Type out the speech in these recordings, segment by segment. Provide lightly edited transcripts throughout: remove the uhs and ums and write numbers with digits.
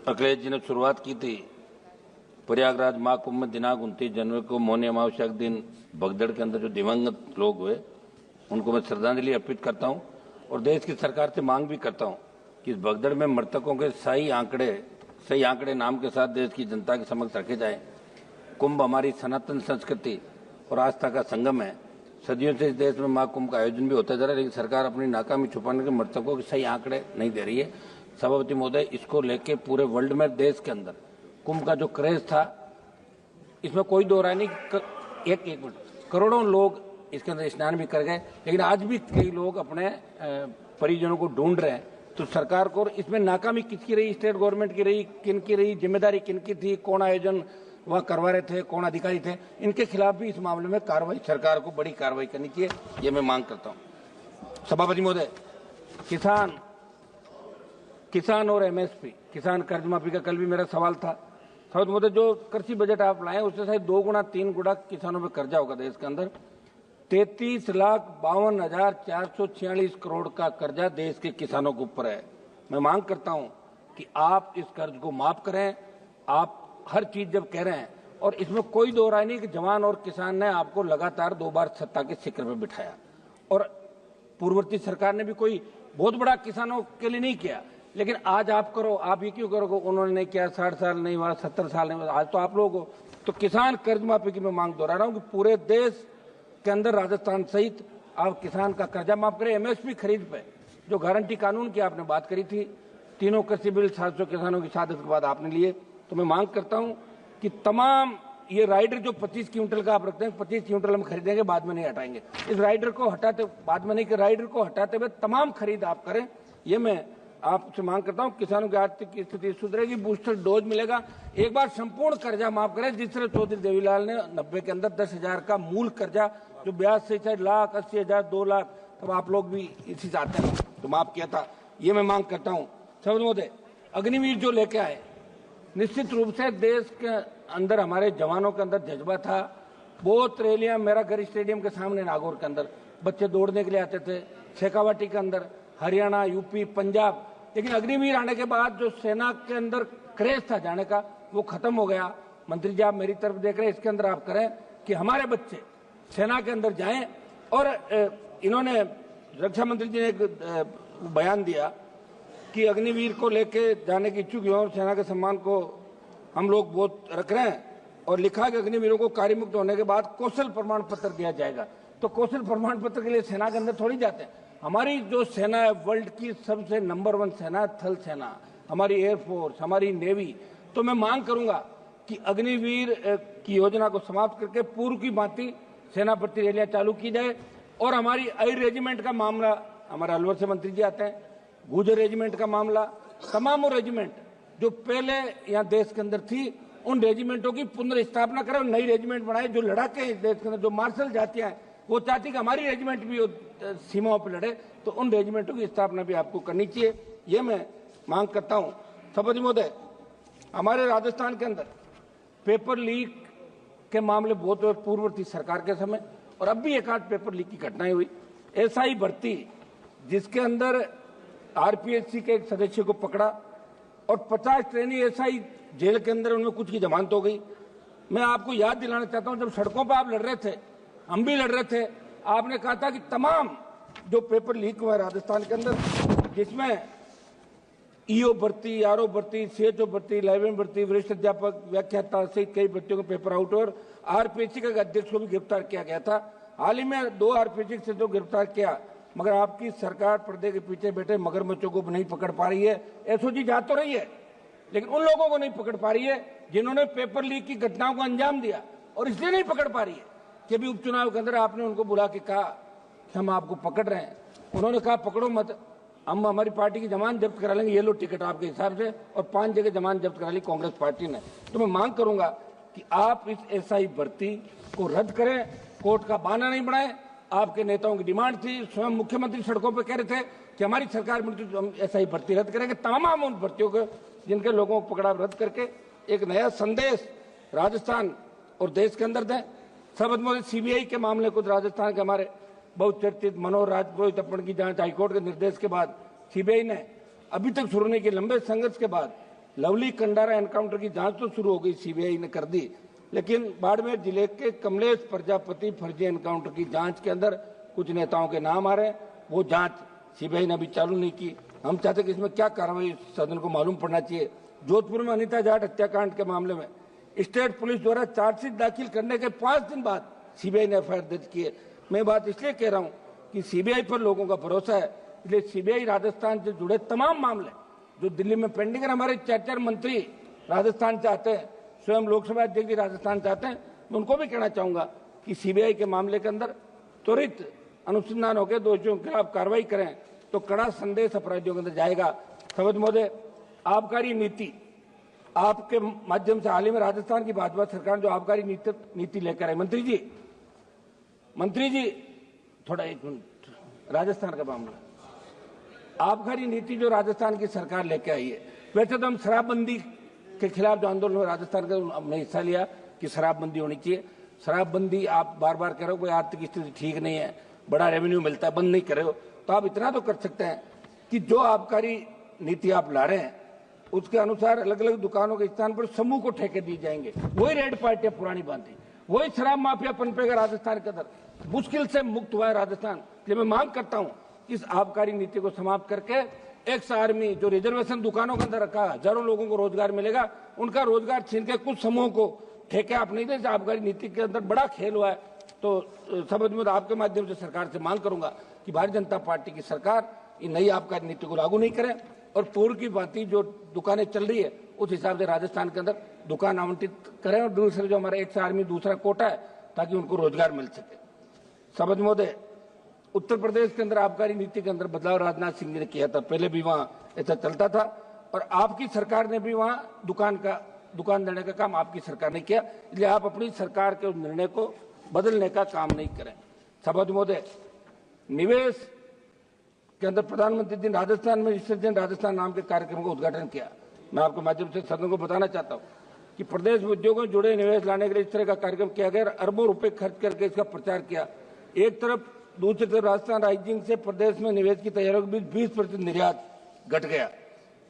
अखिलेश जी ने शुरुआत की थी प्रयागराज महाकुंभ में दिनांक 29 जनवरी को मौनी अमावस्या के दिन भगदड़ के अंदर जो दिवंगत लोग हुए उनको मैं श्रद्धांजलि अर्पित करता हूं और देश की सरकार से मांग भी करता हूं कि इस भगदड़ में मृतकों के सही आंकड़े नाम के साथ देश की जनता के समक्ष रखे जाएं। कुंभ हमारी सनातन संस्कृति और आस्था का संगम है। सदियों से इस देश में महाकुंभ का आयोजन भी होता जा रहा है, लेकिन सरकार अपनी नाकामी छुपाने के मृतकों के सही आंकड़े नहीं दे रही है। सभापति महोदय, इसको लेके पूरे वर्ल्ड में देश के अंदर कुंभ का जो क्रेज था, इसमें कोई दो राय नहीं। एक मिनट, करोड़ों लोग इसके अंदर स्नान भी कर गए, लेकिन आज भी कई लोग अपने परिजनों को ढूंढ रहे हैं। तो सरकार को इसमें नाकामी किसकी रही, स्टेट गवर्नमेंट की रही, किन की रही, जिम्मेदारी किन की थी, कौन आयोजन वह करवा रहे थे, कौन अधिकारी थे, इनके खिलाफ भी इस मामले में कार्रवाई, सरकार को बड़ी कार्रवाई करनी चाहिए, ये मैं मांग करता हूं। सभापति महोदय, किसान और एमएसपी, किसान कर्ज माफी का कल भी मेरा सवाल था। सभापति महोदय, जो कृषि बजट आप लाए उससे शायद 2 गुना 3 गुना किसानों पे कर्जा होगा देश के अंदर। 33,52,446 करोड़ का कर्जा देश के किसानों के ऊपर है। मैं मांग करता हूं कि आप इस कर्ज को माफ करें। आप हर चीज जब कह रहे हैं, और इसमें कोई दो राय नहीं कि जवान और किसान ने आपको लगातार 2 बार सत्ता के शिखर पर बिठाया, और पूर्ववर्ती सरकार ने भी कोई बहुत बड़ा किसानों के लिए नहीं किया, लेकिन आज आप करो, आप ये क्यों करोगे? उन्होंने नहीं किया, 60 साल नहीं हुआ, 70 साल नहीं हुआ, आज तो आप लोग हो। तो किसान कर्ज माफी की मैं मांग दोहरा रहा हूं कि पूरे देश के अंदर राजस्थान सहित आप किसान का कर्जा माफ करें। एमएसपी खरीद पे जो गारंटी कानून की आपने बात करी थी, तीनों कृषि बिल 700 किसानों की शहादत के बाद आपने लिए, तो मैं मांग करता हूं कि तमाम ये राइडर जो 25 क्विंटल का आप रखते हैं, 25 क्विंटल हम खरीदेंगे, बाद में नहीं हटाएंगे। इस राइडर को हटाते, बाद में नहीं कि राइडर को हटाते हुए तमाम खरीद आप करें, ये मैं आपसे मांग करता हूं। किसानों की आर्थिक स्थिति सुधरेगी, बूस्टर डोज मिलेगा। एक बार संपूर्ण कर्जा माफ करें, जिस तरह चौधरी देवीलाल ने 90 के अंदर 10,000 का मूल कर्जा जो ब्याज से चाहे 1,80,000 2 लाख, तब आप लोग भी इसी चाहते हैं तो माफ किया था, ये मैं मांग करता हूं। सभापति महोदय, अग्निवीर जो लेके आए, निश्चित रूप से देश के अंदर हमारे जवानों के अंदर जज्बा था। बहुत रैलियां, मेरा घर स्टेडियम के सामने नागौर के अंदर बच्चे दौड़ने के लिए आते थे, शेखावाटी के अंदर, हरियाणा, यूपी, पंजाब, लेकिन अग्निवीर आने के बाद जो सेना के अंदर क्रेज था जाने का, वो खत्म हो गया। मंत्री जी, आप मेरी तरफ देख रहे हैं, इसके अंदर आप करें कि हमारे बच्चे सेना के अंदर जाएं। और इन्होंने, रक्षा मंत्री जी ने एक बयान दिया कि अग्निवीर को लेके जाने की इच्छुक युवाओं, सेना के सम्मान को हम लोग बहुत रख रहे हैं, और लिखा कि अग्निवीरों को कार्यमुक्त होने के बाद कौशल प्रमाण पत्र दिया जाएगा। तो कौशल प्रमाण पत्र के लिए सेना के अंदर थोड़ी जाते हैं। हमारी जो सेना है, वर्ल्ड की सबसे नंबर 1 सेना, थल सेना, हमारी एयरफोर्स, हमारी नेवी। तो मैं मांग करूंगा कि अग्निवीर की योजना को समाप्त करके पूर्व की भांति सेना भर्ती रैलियां चालू की जाए। और हमारी आई रेजिमेंट का मामला, हमारे अलवर से मंत्री जी आते हैं, गुर्जर रेजिमेंट का मामला, तमाम रेजिमेंट जो पहले यहाँ देश के अंदर थी, उन रेजिमेंटों की पुनर्स्थापना करें, नई रेजिमेंट बनाए जो लड़ाके देश के अंदर, जो मार्शल जातियां हैं वो चाहती कि हमारी रेजिमेंट भी सीमाओं पर लड़े, तो उन रेजिमेंटों की स्थापना भी आपको करनी चाहिए, ये मैं मांग करता हूं। सभापति महोदय, हमारे राजस्थान के अंदर पेपर लीक के मामले बहुत हुए पूर्ववर्ती सरकार के समय, और अब भी एक आध पेपर लीक की घटनाएं हुई। एसआई भर्ती जिसके अंदर आरपीएससी के एक सदस्य को पकड़ा और 50 ट्रेनी एसआई जेल के अंदर, उनमें कुछ की जमानत हो गई। मैं आपको याद दिलाना चाहता हूं, जब सड़कों पर आप लड़ रहे थे, हम भी लड़ रहे थे, आपने कहा था कि तमाम जो पेपर लीक हुआ राजस्थान के अंदर, जिसमें ईओ भर्ती, आरओ भर्ती, सीएचओ भर्ती, लाइब्रेरियन भर्ती, वरिष्ठ अध्यापक, व्याख्याता सहित कई भर्तियों के पेपर आउट, और आरपीएससी के अध्यक्ष को भी गिरफ्तार किया गया था। हाल ही में 2 आरपीएससी से तो गिरफ्तार किया, मगर आपकी सरकार पर्दे के पीछे बैठे मगरमच्छों को नहीं पकड़ पा रही है। एसओजी जा तो रही है, लेकिन उन लोगों को नहीं पकड़ पा रही है जिन्होंने पेपर लीक की घटनाओं को अंजाम दिया, और इसलिए नहीं पकड़ पा रही है कि अभी उपचुनाव के अंदर आपने उनको बुला के कहा कि हम आपको पकड़ रहे हैं, उन्होंने कहा पकड़ो मत, हम हमारी पार्टी की जमानत जब्त करा लेंगे, ये लो टिकट आपके हिसाब से, और 5 जगह जमानत जब्त करा ली कांग्रेस पार्टी ने। तो मैं मांग करूंगा कि आप इस एसआई भर्ती को रद्द करें, कोर्ट का बहाना नहीं बनाए। आपके नेताओं की डिमांड थी, स्वयं मुख्यमंत्री सड़कों पर कह रहे थे कि हमारी सरकार में तो हम एसआई भर्ती रद्द करेंगे। तमाम उन भर्तियों को जिनके लोगों को पकड़ा रद्द करके एक नया संदेश राजस्थान और देश के अंदर दें। सभापति, सीबीआई के मामले को राजस्थान के हमारे बहुत चर्चित मनोहर राजपुरोहित अपहरण की जांच हाईकोर्ट के निर्देश के बाद सीबीआई ने अभी तक शुरू नहीं की। लंबे संघर्ष के बाद लवली कंडारा एनकाउंटर की जांच तो शुरू हो गई, सीबीआई ने कर दी, लेकिन बाड़मेर जिले के कमलेश प्रजापति फर्जी एनकाउंटर की जांच के अंदर कुछ नेताओं के नाम आ रहे हैं, वो जांच सीबीआई ने अभी चालू नहीं की। हम चाहते कि इसमें क्या कार्रवाई सदन को मालूम पड़ना चाहिए। जोधपुर में अनिता जाट हत्याकांड के मामले में स्टेट पुलिस द्वारा चार्जशीट दाखिल करने के 5 दिन बाद सीबीआई ने एफआईआर दर्ज की है। मैं बात इसलिए कह रहा हूं कि सीबीआई पर लोगों का भरोसा है, इसलिए सीबीआई राजस्थान से जुड़े तमाम मामले जो दिल्ली में पेंडिंग है, हमारे 4 मंत्री राजस्थान चाहते हैं, स्वयं लोकसभा अध्यक्ष भी राजस्थान चाहते हैं, मैं उनको भी कहना चाहूंगा कि सीबीआई के मामले के अंदर त्वरित अनुसंधान होकर दोषियों के खिलाफ कार्रवाई करें तो कड़ा संदेश अपराधियों के अंदर जाएगा। सवद महोदय, आबकारी नीति आपके माध्यम से हाल ही में राजस्थान की भाजपा सरकार जो आबकारी नीति लेकर आई, मंत्री जी थोड़ा एक मिनट, राजस्थान का मामला, आबकारी नीति जो राजस्थान की सरकार लेकर आई है, वैसे तो हम शराबबंदी के खिलाफ जो आंदोलन में राजस्थान का हमने हिस्सा लिया कि शराबबंदी होनी चाहिए। शराबबंदी आप बार बार कह रहे हो, कोई आर्थिक स्थिति ठीक नहीं है, बड़ा रेवेन्यू मिलता है, बंद नहीं कर रहे हो, तो आप इतना तो कर सकते हैं कि जो आबकारी नीति आप ला रहे हैं उसके अनुसार अलग अलग दुकानों के स्थान पर समूह को ठेके दिए जाएंगे। वही रेड पार्टी पुरानी बांधी, वही शराब माफिया पनपेगा राजस्थान के अंदर, मुश्किल से मुक्त हुआ है राजस्थान। इसलिए मैं मांग करता हूं इस आबकारी नीति को समाप्त करके एक्स आर्मी जो रिजर्वेशन दुकानों के अंदर रखा, हजारों लोगों को रोजगार मिलेगा, उनका रोजगार छीन के कुछ समूहों को ठेके आप नहीं दे। आबकारी नीति के अंदर बड़ा खेल हुआ है, तो समझ में आपके माध्यम से सरकार से मांग करूंगा कि भारतीय जनता पार्टी की सरकार ये नई आबकारी नीति को लागू नहीं करे और पूर्व की भांति जो दुकानें चल रही है उस हिसाब से राजस्थान के अंदर दुकान आवंटित करें और दूसरे जो हमारा एक्स आर्मी दूसरा कोटा है ताकि उनको रोजगार मिल सके। समझ महोदय, उत्तर प्रदेश के अंदर आबकारी नीति के अंदर बदलाव राजनाथ सिंह ने किया था, पहले भी वहां ऐसा चलता था और आपकी सरकार ने भी वहां दुकान देने का काम आपकी सरकार ने किया, इसलिए आप अपनी सरकार के उस निर्णय को बदलने का काम नहीं करें। समझ महोदय, निवेश के अंदर प्रधानमंत्री जी राजस्थान में विसर्जन राजस्थान नाम के कार्यक्रम का उद्घाटन किया। मैं आपके माध्यम से सदन को बताना चाहता हूं कि प्रदेश में उद्योगों से जुड़े निवेश लाने के लिए इस तरह का कार्यक्रम किया गया, अरबों रुपए खर्च करके इसका प्रचार किया। एक तरफ, दूसरी तरफ राजस्थान राइजिंग से प्रदेश में निवेश की तैयारियों के बीच 20% निर्यात घट गया।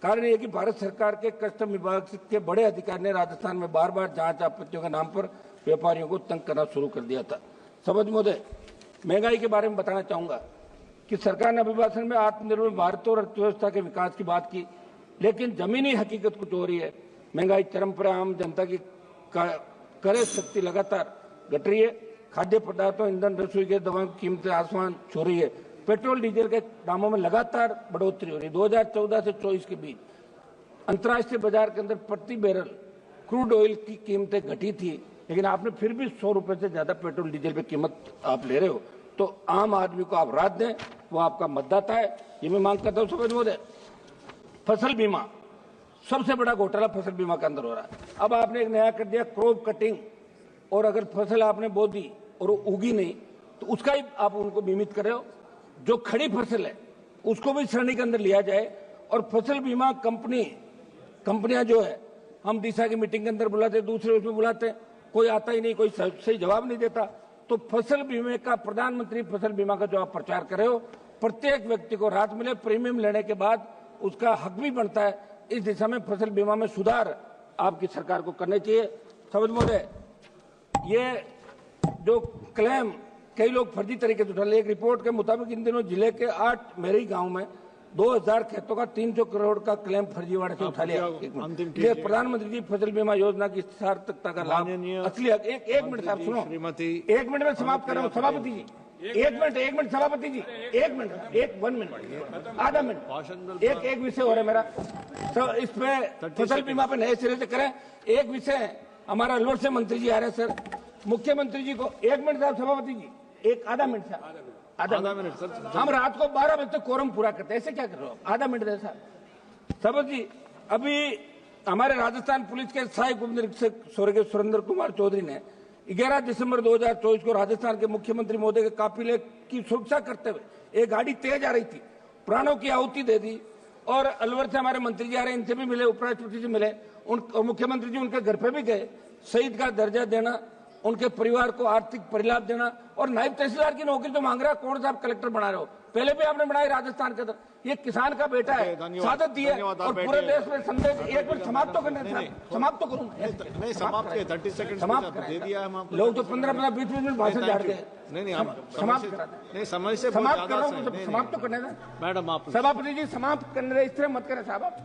कारण यह कि भारत सरकार के कस्टम विभाग के बड़े अधिकारी ने राजस्थान में बार बार जांच आपत्तियों के नाम पर व्यापारियों को तंग करना शुरू कर दिया था। समझ महोदय, महंगाई के बारे में बताना चाहूंगा कि सरकार ने अभिभाषण में आत्मनिर्भर भारत और अर्थव्यवस्था के विकास की बात की, लेकिन जमीनी हकीकत कुछ हो रही है। महंगाई चरम पर, आम जनता की क्रय शक्ति लगातार घट रही है। खाद्य पदार्थों, ईंधन, रसोई गैस, दवाओं की कीमतें आसमान छू रही है। पेट्रोल डीजल के दामों में लगातार बढ़ोतरी हो रही है। 2014 से 24 के बीच अंतर्राष्ट्रीय बाजार के अंदर प्रति बैरल क्रूड ऑयल की कीमतें घटी थी, लेकिन आपने फिर भी 100 रुपए से ज्यादा पेट्रोल डीजल पे कीमत आप ले रहे हो, तो आम आदमी को आप राहत दें, वो आपका मतदाता है, ये मैं मांग करता हूं। समझ महोदय, फसल बीमा, सबसे बड़ा घोटाला फसल बीमा के अंदर हो रहा है। अब आपने एक नया कर दिया क्रॉप कटिंग, और अगर फसल आपने बो दी और वो उगी नहीं तो उसका ही आप उनको बीमित कर रहे हो। जो खड़ी फसल है उसको भी श्रेणी के अंदर लिया जाए और फसल बीमा कंपनियां जो है, हम दिशा की मीटिंग के अंदर बुलाते, दूसरे उसमें बुलाते, कोई आता ही नहीं, कोई सही जवाब नहीं देता। तो फसल बीमे का, प्रधानमंत्री फसल बीमा का जो आप प्रचार कर रहे हो, प्रत्येक व्यक्ति को राहत मिले, प्रीमियम लेने के बाद उसका हक भी बनता है। इस दिशा में फसल बीमा में सुधार आपकी सरकार को करने चाहिए। समझ महोदय, ये जो क्लेम कई लोग फर्जी तरीके से उठा रहे, एक रिपोर्ट के मुताबिक इन दिनों जिले के 8 मेरी गांव में 2000 खेतों का 300 करोड़ का क्लेम फर्जीवाड़े से उठा लिया। ये प्रधानमंत्री जी फसल बीमा योजना की सार्थकता का लाभ असली। एक मिनट साहब सुनो, 1 मिनट में समाप्त कर रहा हूँ सभापति जी, 1 मिनट सभापति जी, 1 मिनट, 1 मिनट, आधा मिनट, एक विषय हो रहा है मेरा, तो इस पे फसल बीमा पे नए सिरे से करें। एक विषय हमारा अलवर से मंत्री जी आ रहे हैं सर, मुख्यमंत्री जी को 1 मिनट साहब सभापति जी, आधा मिनट साहब, आधा मिनट सर, हम रात को 12 बजे तक कोरम पूरा करते हैं, ऐसे क्या कर रहे हो? आधा मिनट दे साहब। सभापति जी, अभी हमारे राजस्थान पुलिस के सहायक उप निरीक्षक स्वर्गीय सुरेंद्र कुमार चौधरी ने 11 दिसंबर 2024 को राजस्थान के मुख्यमंत्री महोदय के काफिले की सुरक्षा करते हुए एक गाड़ी तेज आ रही थी, प्राणों की आहुति दे दी। और अलवर से हमारे मंत्री जी आ रहे हैं, इनसे भी मिले, उपराष्ट्रपति से मिले, मुख्यमंत्री जी उनके घर पे भी गए। शहीद का दर्जा देना, उनके परिवार को आर्थिक परिलाभ देना, और नायब तहसीलदार की नौकरी तो मांग रहा है, कौन सा आप कलेक्टर बना रहे हो? पहले भी आपने बनाई राजस्थान के अंदर। ये किसान का बेटा है, सादत दी है और पूरे देश में संदेश। एक मिनट समाप्त तो करने, समाप्त तो करूँ नहीं, समाप्त 30 सेकंड समाप्त दे दिया हम आपको। लोग तो 15-15 20 मिनट भाषण झाड़ते हैं। नहीं, समाप्त नहीं, समय से समाप्त कर रहा हूँ, समाप्त तो करने दें मैडम। आप सभापति जी समाप्त करने दें, इस तरह मत करें साहब आप।